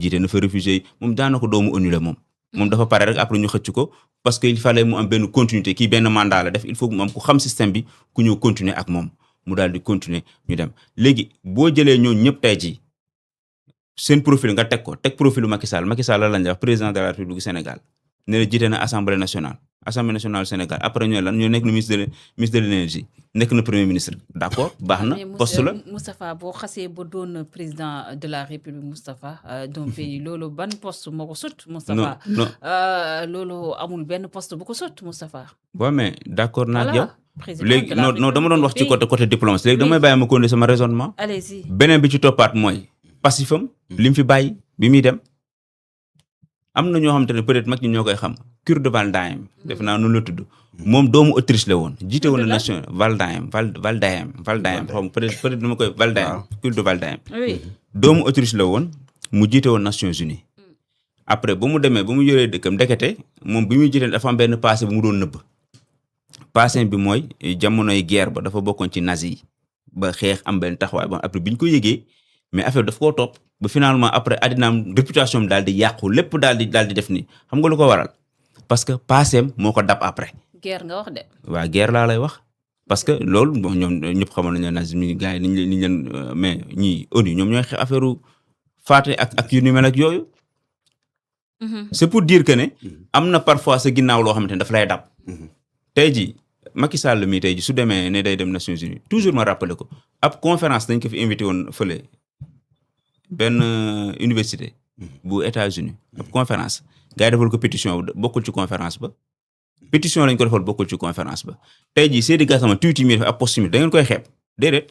jiite na fa réfugié moom daanaka doomu ONU la moom dafa pare rek après ñu xëcc ko parce que il fallait mu am benn continuité kii benn mandat la def il faut mu am ku xam système bi ku ñëw continuer ak moom mu daal di continuer ñu dem léegi boo jëlee ñooñu ñëpp tey jii seen profil nga teg profilu Macky Sall la lañ wax président de la République du Sénégal ne la jiite na assemblée nationale Sénégal après ñooy lan ñoo nekk na ministre de l'énergie nekk na premier ministre d'accord baax na poste la. Moustapha boo xasee ba doon président de la République Moustapha donc loolu ban poste moo ko sut Moustapha loolu amul benn poste bu ko sut Moustapha. waaw mais d'accord naa ak yow. léegi non dama doon wax ci côté diplomatie léegi damay bàyyi ma continuer sama raisonnement. allez-y. beneen bi ci toppaat mooy passifam li mu fi bàyyi bi muy dem am na ñoo xamante ne peut-être mag ñi ñoo koy xam Kurt Waldheim def naa noonu la tudd moom doomu Autriche la woon jiite woon na nation Waldheim xaw ma peut-être dama koy Waldheim Kurt Waldheim doomu Autriche la woon mu jiite woon Nations Unies après ba mu demee ba mu yoree dëkkam ndekete moom bi muy jiite dafa am benn passé bu mu doon nëbb passé bi mooy jamonoy guerre ba dafa bokkoon ci nazi yi ba xeex am benn taxawaay ba après bi ñu ko yëgee mais affaire daf koo topp ba finalement après addinaam réputation daal di yàqu lépp daal di def nii xam nga lu ko waral parce que passeem moo ko dab après. guerre nga wax de. waaw guerre laa lay wax parce que loolu ñoom ñëpp xamoon nañu ne nazi gars yi niñ leen mais ñii ONU ñoom ñooy xeex affaire faate ak yu ni mel ak yooyu. c'est pour dire que ne am na parfois sa ginnaaw loo xamante ne daf lay dab. tey jii Macky Sall mi tey jii su demee ne day dem Nations Unies toujours ma rappelé ko ab conférence dañ ko fi invité woon fële. benn université bu États-Unis ab conférence gars yi defal ko pétition bokkul ci conférence ba pétition lañ ko defal bokkul ci conférence ba tey jii Seydi Gassama tuuti mi dafa ab poste mi da ngeen koy xeeb déedéet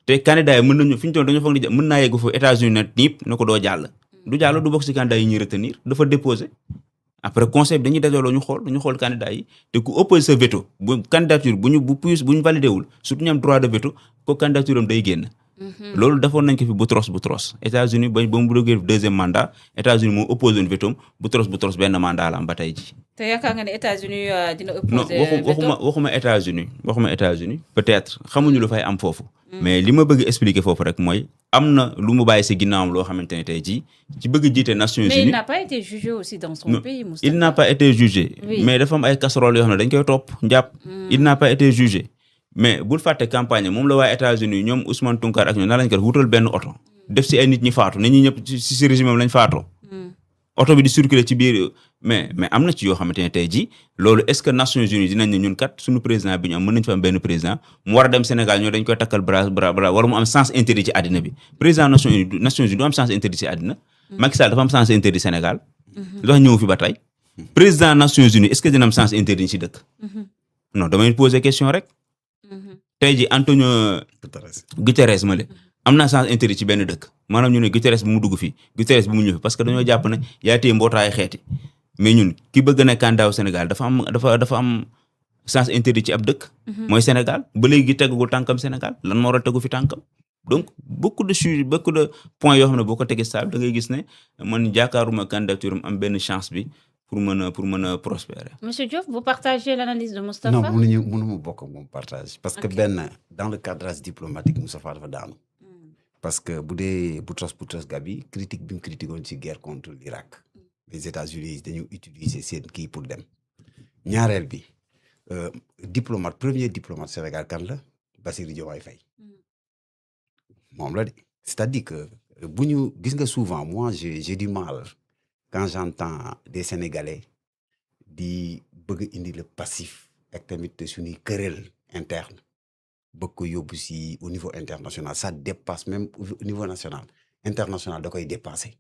te candidat yi mën nañu fi ñu toll dañoo foog ni mën naa yegg fa États-Unis na niip na ko doo jàll du bokk ci candidat yi ñuy retenir dafa déposer après conseil bi dañuy dajaloo ñu xool candidat yi te ku opposé sa veto bu candidature bu ñu validé wul surtout ñu am droit de veto ko candidature am day génn. loolu defoon nañ ko fi Boutros États-Unis ba mu duggee deuxième mandat États-Unis moo opposé woon veto Boutros benn mandat la am ba tey ji. te yaakaar nga ne États-Unis dina opposé non waxuma États-Unis peut-être xamuñu lu fay am foofu. mais li ma bëgg expliquer foofu rek mooy am na lu mu bàyyi si ginnaawam loo xamante ne tey jii ci bëgg jiite Nations Unies. mais il n'a pas été jugé aussi dans son pays. Moustapha. il n'a pas été jugé. Oui. Mais dafa am ay casseroles yoo xam ne dañ koy topp njàpp. il n'a pas été jugé. mais bul fàtte campagne moom la waa États-Unis ñoom Ousmane Tounkara ak ñoom nan lañ ko wutal benn oto def si ay nit ñi faatu nit ñi ñëpp si régime am lañ faatoo. oto bi di circuler ci biir mais am na ci yoo xamante ne tey jii loolu est-ce que Nations Unies dinañ ne ñun kat suñu président bi ñu am mën nañ fa am benn président mu war a dem Sénégal ñoo dañ koy takkal bras wala mu am sens interdit ci àddina bi président Nations Unies du am sens interdit ci àddina. Macky Sall dafa am sens interdit Sénégal. lu tax ñëw fi ba tey. président Nations Unies est-ce que dina am sens interdit ci dëkk. non damay poser question rek. tey jii Antonio Guterres ma le am na sens interdit ci benn dëkk maanaam ñu ne Guterres bu mu dugg fii Guterres bu mu ñëw fi parce que dañoo jàpp ne yaa téye mbootaayu xeeti mais ñun ki bëgg na candidat Sénégal dafa am sens interdit ci ab dëkk. mooy Sénégal ba léegi tegagul tànkam Sénégal lan moo war a tegu fi tànkam donc beaucoup de points yoo xam ne boo ko tegee saal da ngay gis ne man jaakaaruma candidature am benn chance bi. pour mën a prospérer. Monsieur Diop, vous partagez l'analyse de Moustapha? Non, mënuma bokk ak moom partage parce que benn dans le cadrage diplomatique Moustapha dafa daanu. parce que bu dee Boutros Ghali critique bi mu critiqué woon ci guerre contre l'Irak les États-Unis dañu utiliser seen kii pour dem. ñaareel bi premier diplomate Sénégal kan la Bassirou Diomaye Faye. moom la de c'est-à-dire que bu ñu gis nga souvent moi j'ai du mal. Quand j'entends des Sénégalais di bëgg indi le passif ak tamit suñuy querelle interne bëgg ko yóbbu si au niveau international ça dépasse même au niveau national international da koy dépasser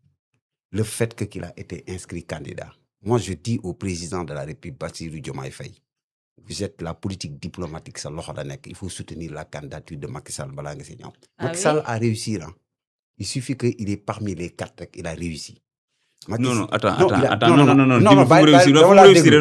le fait que qu'il a été inscrit candidat moi je dis au président de la République Bassirou Diomaye Faye vous êtes la politique diplomatique sa loxo la nekk il faut soutenir la candidature de Macky Sall balaa nga si ñëw. Macky Sall a réussi hein. Il suffit que il est parmi les 4 rek il a réussi. non attends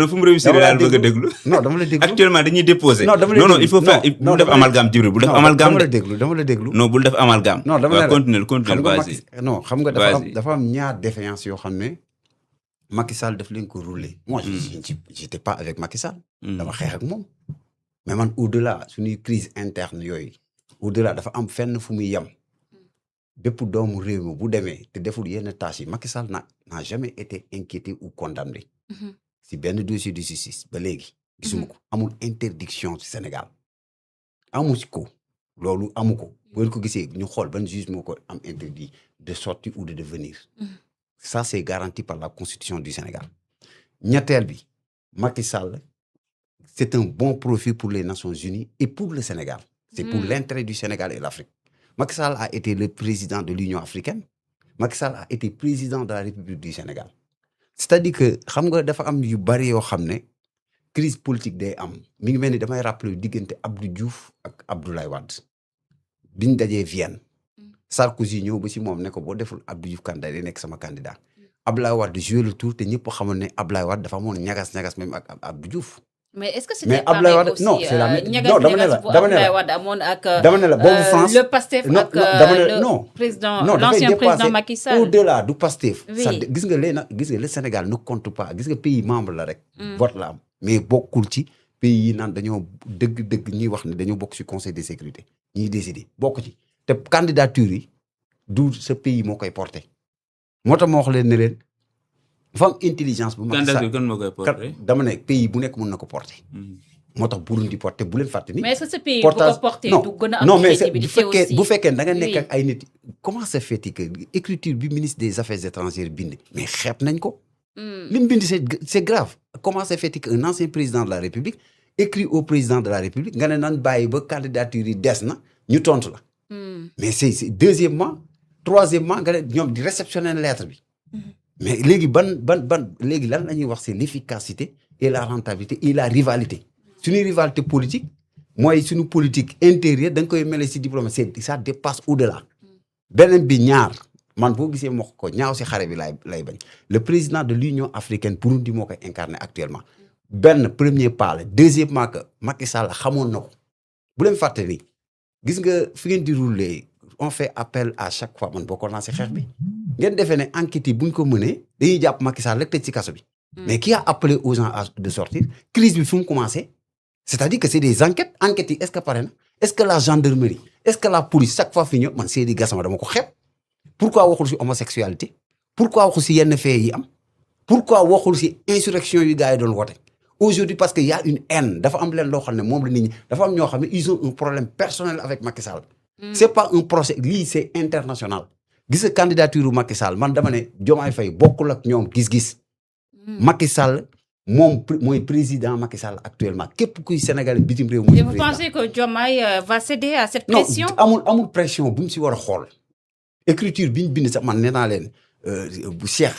fu mu réussir daal bëgg a déglu. non dama la déglu actuellement dañuy déposer. non il faut faire bul def amalgame Djibril bul def amalgame dama la déglu non bul def amalgame. non dama la continuer vas-y. non xam nga dafa am ñaar défaillance yoo xam ne Macky Sall daf leen ko rouler. moi j'étais pas avec Macky Sall. dama xeex ak moom. mais man au-delà suñuy crise interne yooyu au-delà dafa am fenn fu muy yem bépp doomu réew mi bu demee te deful yenn tâches yi Macky Sall n'a jamais été inquiété ou condamné si benn dossier de justice ba léegi gisuma ko amul interdiction ci Sénégal amu ko loolu amu ko bu ngeen ko gisee ñu xool ban juge moo ko am interdit de sortir ou de venir ça c'est garanti par la constitution du Sénégal ñetteel bi Macky Sall c'est un bon profil pour les Nations Unies et pour le Sénégal c'est pour l'intérêt du Sénégal et l'Afrique Macky Sall a été le président de l'Union africaine Macky Sall a été président de la République du Sénégal c'est-à-dire que xam nga dafa am yu bari yoo xam ne crise politique day am mi ngi mel ni damay rappeler diggante Abdou Diouf ak Abdoulaye Wade biñ dajee Vienne Sarkozy ñëw ba si moom ne ko boo deful Abdou Diouf candidat day nekk sama candidat Abdoulaye Wade joué le tour te ñëpp xamoon ne Abdoulaye Wade dafa amoon ñagas-ñagas même ak Abdou Diouf. mais est-ce que mais Abdoulaye Wade non c'est la non dama ne la boobu France le Pastef ak le président l'ancien président Macky Sall au-delà du Pastef ça gis nga le Sénégal ne compte pas gis nga pays membre la rek vote la am mais bokkul ci pays yi naan dañoo dëgg ñuy wax ne dañoo bokk ci conseil de sécurité ñuy décider bokk ci te candidature yi du ce pays moo koy porté moo tax ma wax leen ne leen dafa am intelligence bu Macky Sall kan moo koy porté dama ne pays bu nekk mën na ko porté moo tax Burundi porté bu leen fàtte ni mais est-ce que ce pays bu ko porté du gën a am crédibilité aussi bu fekkee da nga nekk ak ay nit comment ça fait que écriture bi ministre des affaires étrangères bind mais xeeb nañ ko li mu bind c'est grave comment ça fait que un ancien président de la République écrit au président de la République nga ne nan bàyyi ba candidature yi des na ñu tontu la mais c'est deuxièmement troisièmement nga ne ñoom di réceptionner lettre bi mais léegi léegi lan la ñuy wax c'est l'efficacité et la rentabilité et la rivalité suñu rivalité politique mooy suñu politique intérieure da nga koy mel si diplomatie ça dépasse au-delà beneen bi ñaar man boo gisee wax ko ñaaw si xare bi lay bañ le président de l'Union africaine Burundi moo koy incarné actuellement benn premier pas la deuxièmement que Macky Sall xamoon na ko bu leen fàtte ni gis nga fi ngeen di rouler on fait appel à chaque fois man bokkoon naa si xeex bi ngeen defee ne enquête yi bu ñu ko mënee dañuy jàpp Macky Sall rek tëj ci kaso bi mais qui a appelé aux gens de sortir crise bi fu mu commencé c'est-à-dire que c'est des enquêtes yi est-ce que pare na est-ce que la gendarmerie est-ce que la police chaque fois fi ñëw man Seydi Gassama dama ko xeeb pourquoi waxul si homosexualité pourquoi waxul si yenn faits yi am pourquoi waxul si insurrection yu gars yi doon woote aujourd'hui parce que y a une haine dafa am leen loo xam ne moom la nit ñi dafa am ñoo xam ne ils ont un problème personnel avec Macky Sall c'est pas un procès lii c'est international gis nga candidature Macky Sall man dama ne Diomaye Faye bokkul ak ñoom gis-gis Macky Sall moom mooy président Macky Sall actuellement képp kuy Sénégalais bitim réew mooy président. vous pensez que Diomaye va céder à cette pression? non amul pression bu mu si war a xool écriture bi ñu bind sax man nee naa leen bu Cheikh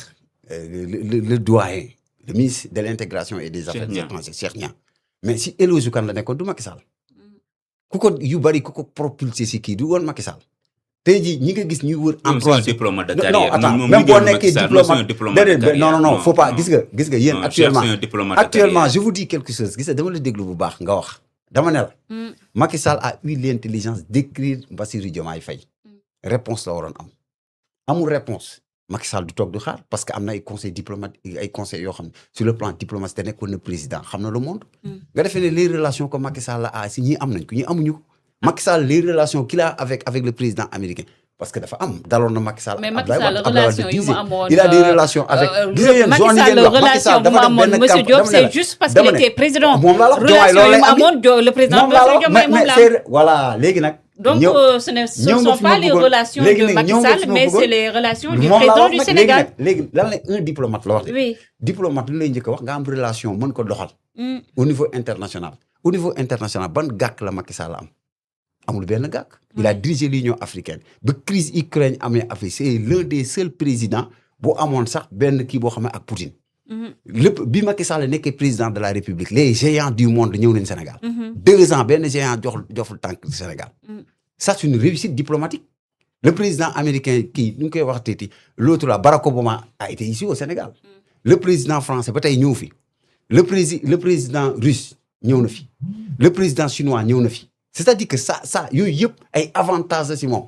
le doyen le ministre de l'intégration et des affaires étrangères Cheikh Niang mais si éloge kan la nekkoon du Macky Sall ku ko yu bari ku ko propulsé si kii du woon Macky Sall tey jii ñi nga gis ñuy wër emploi diplomate de carrière même boo nekkee diplomate non faut pas gis nga yéen actuellement je vous dis quelque chose gis nga dama la déglu bu baax nga wax dama ne la Macky Sall a eu l'intelligence d'écrire Bassirou Diomaye Faye réponse la waroon am amul réponse Macky Sall du toog du xaar parce que am na ay conseils diplomatiques ay conseils yoo xam ne sur le plan diplomatique te nekkoon na président xam na le monde nga defee ne les relations que Macky Sall a si ñii am nañ ko ñii amuñu ko Macky Sall les relations qu'il a avec le président américain parce que dafa am daloon na Macky Sall. mais Macky Sall relation yu mu amoon il a des relations avec. Macky Sall bu mu amoon monsieur Diop c'est juste parce qu'il était président. moom laa la relation yu mu amoon le président Bassirou Diomaye moom la voilà léegi nag. donc ce ne sont pas les relations de Macky Sall mais c'est les relations du président du Sénégal. léegi lan la un diplomate la wax de. oui diplomate lu lay njëkk a wax nga am relation mën ko doxal. au niveau international. au niveau international ban gàkk la Macky Sall am. amul benn gàkk il a dirigé l'Union africaine ba crise Ukraine amee Afrique c'est l'un des seuls présidents bu amoon sax benn kii boo xam ne ak Poutine lépp bi Macky Sall nekkee président de la République les géants du monde ñëw nañ Sénégal 2 ans benn géant joxul tànk Sénégal ça c'est une réussite diplomatique le président américain kii nu ngi koy wax teeti l'autre là Barack Obama a été ici au Sénégal le président français ba tey ñëw fi le président russe ñëw na fi le président chinois ñëw na fi c'est-à-dire que ça yooyu yëpp ay avantages la si moom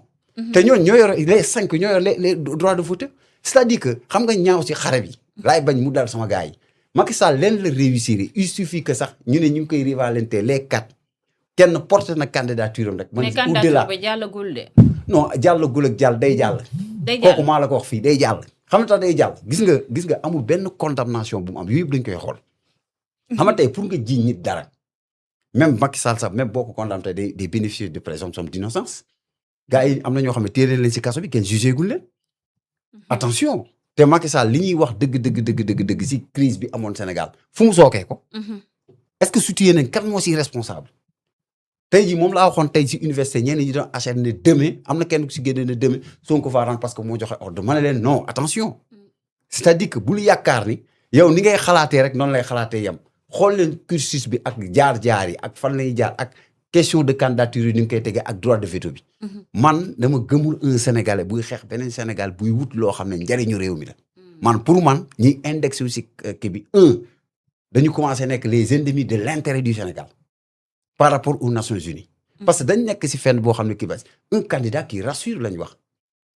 te ñooñu ñoo yor les 5 ñoo yor les droits de vote c'est-à-dire que xam nga ñaaw si xare bi laay bañ mu dal sama gars yi Macky Sall leen la réussir il suffit que sax ñu ne ñu ngi koy rivalité les 4 kenn porté na candidature am rek. mais candidature ba jàllagul de. non jàll gul ak jàll day jàll. kooku maa la ko wax fii day jàll. xam nga tax day jàll gis nga amul benn condamnation bu mu am yooyu yëpp dañ koy xool. xam nga tey pour nga ji nit dara même Macky Sall sax même boo ko condamné tey day bénéficier de présomption d'innocence gars yi am na ñoo xam ne téere leen si kaso bi kenn jugé gul leen. attention te Macky Sall li ñuy wax dëgg si crise bi amoon Sénégal fu mu sookee ko. est-ce que situé nañ kan moo si responsable. tey jii moom laa waxoon tey si université ñenn ñi doon achète ne demain am na kenn ku si génne ne demain Sonko va rendre parce que moo joxe ordre ma ne leen non attention. c'est-à-dire que bul yaakaar ni yow ni ngay xalaatee rek noonu lay xalaatee yem xool leen cursus bi ak jaar-jaar yi ak fan lay jaar ak question de candidature yi ni nga koy tegee ak droit de veto bi. man dama gëmul un Sénégalais buy xeex beneen Sénégal buy wut loo xam ne njariñu réew mi la. man pour man ñi indexé wu si kii bi dañu commencé nekk les ennemis de l'intérêt du Sénégal par rapport aux Nations Unies. parce que dañ nekk si fenn boo xam ne kii ba un candidat qui rassure lañ wax.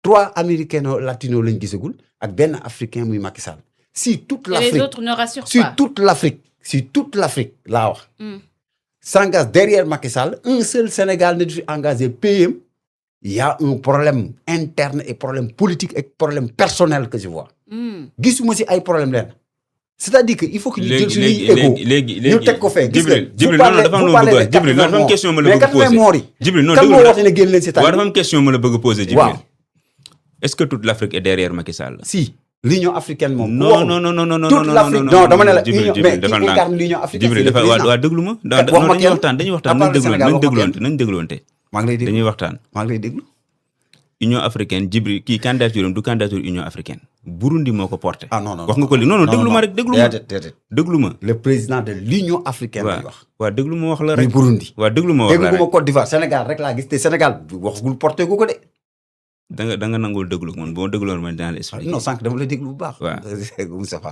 3 américains latinos lañ gisagul ak benn africain muy Macky Sall. si toute l'Afrique les autres ne rassurent pas. si toute l'Afrique laa wax. s'engage derrière Macky Sall un seul Sénégal ne du engagé PM. il y a un problème interne et problème politique et problème personnel que je vois. gisuma si ay problème leen. c'est-à-dire que il faut que ñu jël suñuy égo ñu teg ko fee. Jibril non dafa am lu bëgg Jibril dafa am question ma la bëgg poser Jibril non kan moo wax ne génn leen si tànn dafa am question ma la bëgg poser Jibril est-ce que toute l'Afrique est derrière Macky Sall? si l'Union africaine moom. non toute l'Afrique non dama ne la union mais qui incarne l'Union africaine. Jibril dafa waa déglu ma. dañuy waxtaan nañ dégluwante. maa ngi lay déglu dañuy waxtaan. maa ngi lay déglu. Union africaine Jibril kii candidature am du candidature Union africaine. Burundi moo ko porté. ah non wax nga ko li non déglu ma rek déglu ma. le président de l'Union africaine lay wax. waaw déglu ma wax la rek. Burundi. waaw déglu ma wax la rek déglu ma Côte d'Ivoire Sénégal rek laa gis te Sénégal waxagul porté gu ko de. da nga nangul déglu man boo dégluwoon man dinaa la expliquer. non sànq dama la déglu bu baax. waaw Moustapha.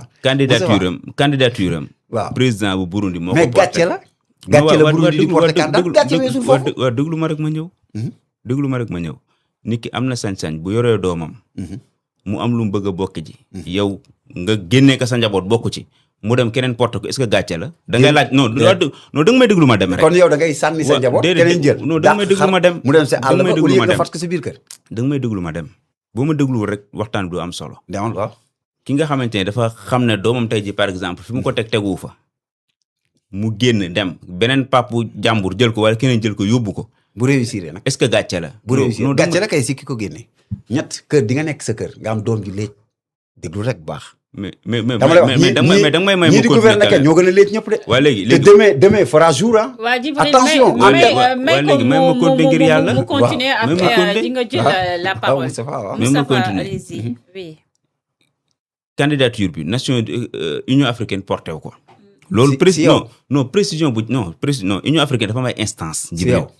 candidature am. waaw président bu Burundi moo ko mais porté. gàcce la. gàcce la Burundi di porté candidat gàcce weesul foofu. waaw déglu ma rek ma ñëw. déglu ma rek ma ñëw. nit ki am na sañ-sañ bu yoree doomam. mu am lu mu bëgg a bokk ji. yow nga génnee ko sa njaboot bokk ci. mu dem keneen porte ko est-ce que gàcce la. da ngay laaj non da nga may déglu ma dem rek. kon yow da ngay sànni sa njaboot keneen jël. non da nga may déglu ma dem. mu dem sa àll ba au lieu nga fat ko sa biir kër. da nga may déglu ma dem. boo ma dégluwul rek waxtaan bi du am solo. demal waaw. ki nga xamante ne dafa xam ne doomam tey ji par exemple fi mu ko tegu fa. mu génn dem beneen papu jàmbur jël ko wala keneen jël ko yóbbu ko. bu réussir nag. est-ce que gàcce la. bu réussir gàcce la kay si ki ko génne. ñett kër di nga nekk sa kër nga am doom ji léej déglu rek bu baax. mais da nga may may ñii di gouverner kenn ñoo gën a léej ñëpp de. waa léegi te demain fera jour ah. waa Jibril attention léegi may ma continuer ngir yàlla. mu continuer après di nga jël la parole. Moustapha allez-y oui. candidature bi Union africaine porté wu ko. loolu précision Union africaine dafa am ay instance.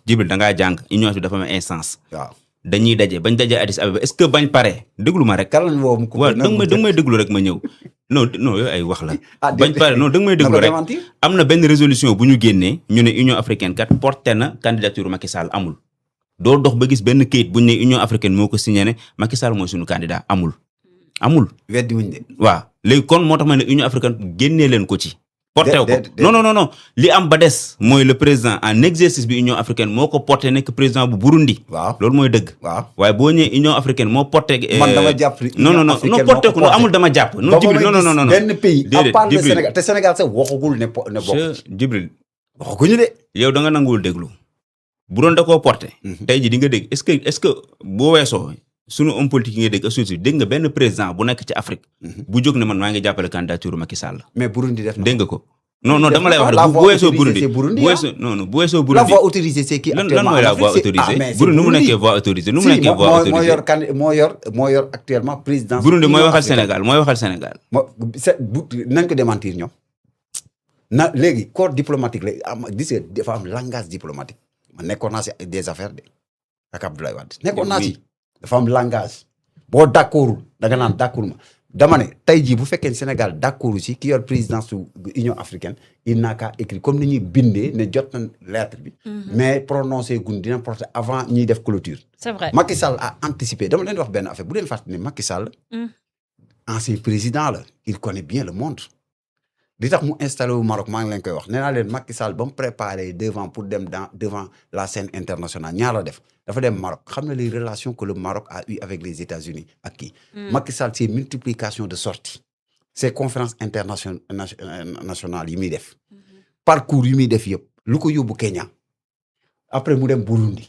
Jibril da ngaa jàng Union africaine dafa am ay instance. waaw dañuy daje bañ daje Addis Abeba est-ce que bañ pare déglu ma rek. waaw da nga may déglu rek ma ñëw. non yooyu ay wax la. bañ pare non da nga may déglu rek. am na benn résolution bu ñu génnee ñu ne Union africaine kat porté na candidature Macky Sall amul. doo dox ba gis benn kayit bu ñu ne Union africaine moo ko signé ne Macky Sall mooy suñu candidat amul. weddi wuñ de. waaw léegi kon moo tax ma ne Union africaine génnee leen ko ci. porté ko non li am ba des mooy le président en exercice bi Union africaine moo ko porté nekk président bu Burundi. waaw loolu mooy dëgg. waaw waaye boo ñëwee Union africaine moo porté. man dama jàpp non porté ko amul dama jàpp. non Jibril non benn pays à part le Sénégal te Sénégal sax waxagul ne bokk. Jibril waxaguñu de. yow da nga nanguwul déglu bu doon da koo porté. tey ji di nga dégg est-ce que boo weesoo. sunu homme politique yi nga dégg assurément dégg nga benn président bu nekk ci Afrique. bu jóg ne man maa ngi jàppale candidature Macky Sall. mais Burundi def na dégg nga ko. non dama lay wax bu weesoo Burundi bu weesoo Burundi. la voie autorisée c'est qui actuellement lan mooy la voie autorisée Burundi nu mu nekkee voie autorisée moo yor actuellement président. Burundi mooy waxal Sénégal nañ ko démentir ñoom. léegi corps diplomatique la am gis nga dafa am langage diplomatique man nekkoon naa si des affaires de ak Abdoulaye Wade nekkoon naa si. dafa am langage boo d'accordul da nga naan d'accord ma dama ne tey jii bu fekkee Sénégal d'accord si ki yor présidence su Union africaine il n'a qu'à écrire comme ni ñuy bindee ne jot na lettre bi. mais prononcé gun dina porter avant ñuy def clôture. c'est vrai Macky Sall a anticipé dama leen wax benn affaire bu leen fàttali ne Macky Sall. ancien président la il connaît bien le monde. li tax mu installé au Maroc maa ngi leen koy wax nee naa leen Macky Sall ba mu préparé devant pour dem devant la scène internationale ñaar la def dafa dem Maroc xam na les relations que le Maroc a eu avec les États-Unis ak kii. Macky Sall c'est multiplication de sorties ces conférences internationales yi muy def. parcours yi muy def yëpp lu ko yóbbu Kenya après mu dem Burundi.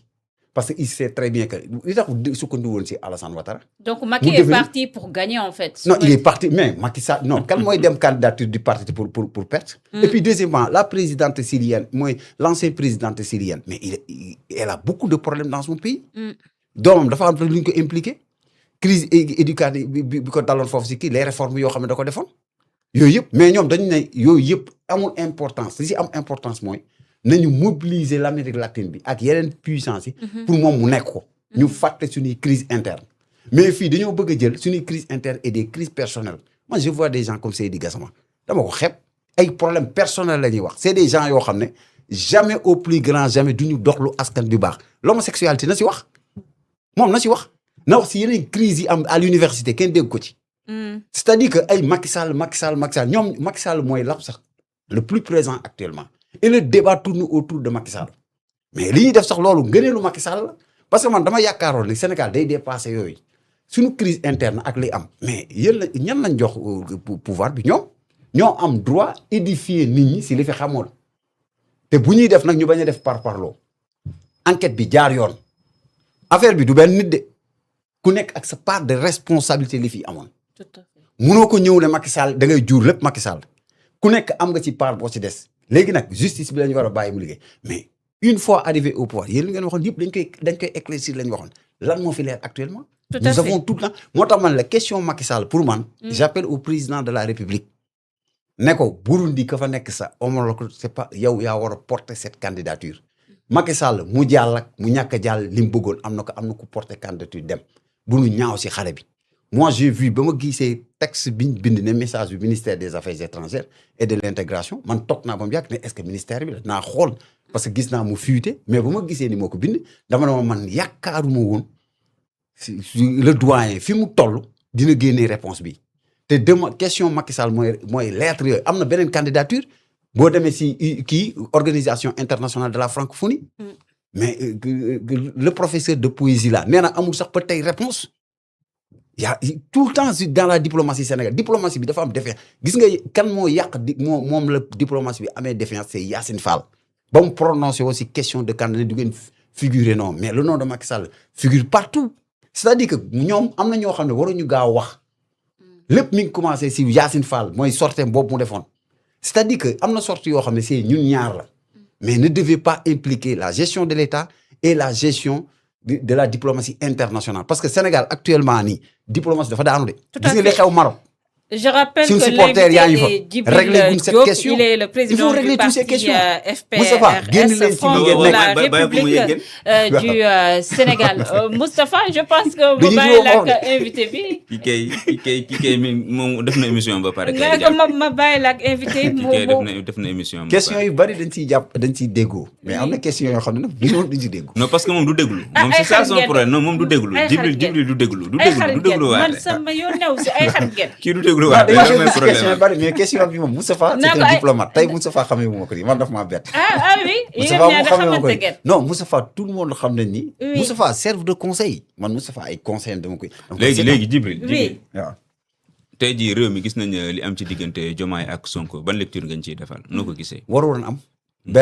Parce qu'il sait très bien que... c'est Alassane Ouattara. Donc, Macky est parti pour gagner, en fait. Non, il est parti... Mais Macky Sall... Non, quand moi, il y a une candidature du parti pour perdre. Et puis, deuxièmement, la présidente syrienne, l'ancienne présidente syrienne, mais elle a beaucoup de problèmes dans son pays. Donc, il faut impliquer. Crise éducative, les réformes, ils ont défendu. Mais nous, ils ont importance. Si am importance, moi, nañu mobiliser l'Amérique latine bi ak yeneen puissance yi pour moom mu nekk ko ñu fàtte suñuy crise interne mais fii dañoo bëgg a jël suñuy crise interne et des crises personnelles moi je vois des gens comme Seydi Gassama dama ko xeeb ay problèmes personnels la ñuy wax c'est des gens yoo xam ne jamais au plus grand jamais duñu doxlu askan bi baax l'homosexualité na si wax moom na si wax si yeneen crise yi am à l'université kenn dégg ko ci c'est-à-dire que ay Macky Sall ñoom Macky Sall mooy lap sax le plus présent actuellement. Et le débat tourne autour de Macky Sall. Mais li ñuy def sax loolu ngëneelu Macky Sall la parce que man dama yaakaaroon li Sénégal day dépassé yooyu suñu crise interne ak li am mais yéen la ñan lañ jox pouvoir bi ñoo am droit édifier nit ñi si li fi xamoon te bu ñuy def nag ñu bañ a def parparloo enquête bi jaar yoon affaire bi du benn nit de ku nekk ak sa part de responsabilité li fi amoon. Tout à fait. Munoo ko ñëw ne Macky Sall da ngay jur lépp Macky Sall ku nekk am nga ci part boo ci des. léegi nag justice bi la ñu war a bàyyi mu liggéey mais une fois arrivé au pouvoir yéen li ngeen waxoon yëpp dañ koy éclaircir la ñu waxoon lan moo fi leer actuellement. Tout à fait. Nous avons tout le temps moo tax man la question Macky Sall pour man. J'appelle au président de la République. ne ko Burundi ka fa nekk sa homologue c'est pas yow yaa war a porter cette candidature. Macky Sall mu jàll ak mu ñàkk a jàll li mu bëggoon am na ko porter candidature dem bu nu ñaaw si xale bi. Moi, j'ai vu, ba ma gisee texte biñ bind ne message du ministère des Affaires étrangères et de l'intégration man toog naa ba mu yàgg ne est-ce que ministère bi la naa xool parce que gis naa mu fuité mais ba ma gisee ni moo ko bind dama ne man yaakaaruma woon le doyen fi mu toll dina génnee réponse bi te question Macky Sall mooy lettre yooyu am na beneen candidature boo demee si kii organisation internationale de la francophonie mais le professeur de poésie là nee na amul sax ba tey réponse il y a tout le temps dans la diplomatie sénégalaise diplomatie bi dafa am défiance gis nga kan moo yàq moom la diplomatie bi amee défiance c'est Yacine Fall ba mu prononcé aussi question de candidat du ngeen figurer non mais le nom de Macky Sall figure partout c'est-à-dire que ñoom am na ñoo xam ne waruñu gaaw wax lépp mi ngi commencé si Yacine Fall mooy sortie boobu mu defoon c'est-à-dire que am na sortie yoo xam ne c'est ñun ñaar la mais ne devait pas impliquer la gestion de l'État et la gestion de la diplomatie internationale parce que Sénégal actuellement nii diplomatie dafa daanu de. gis nga li xew Maroc. Je rappelle que l'invité est Djibril Diop, il est le président du parti FPRS, Front pour la République du Sénégal. Moustapha, je pense que vous bàyyi la ak invité bi. kii moom def na émission ba pare. ma bàyyi la ak invité def na émission. question yu bari dañ ciy déggoo. mais am na question yoo xam ne nag duñ ci déggoo. non parce que moom du déglu. moom c'est ça son problème non moom du déglu. Djibril du déglu. du déglu waale man sama yoon new si ay xarit ngeen. kii du déglu waale. question bari mais question bi moom Moustapha c'est un diplomate tey Moustapha xamee wu ma ko nii man daf maa bett. Oui yéen ñaar xamante ngeen. non Moustapha tout le monde xam nañ ni. Moustapha serve de conseil man Moustapha ay conseil dama koy. léegi Djibril. oui waaw. tey jii réew mi gis nañ li am ci diggante Diomaye ak Sonko ban lecture ngeen ciy defal noo ko gisee. waroon am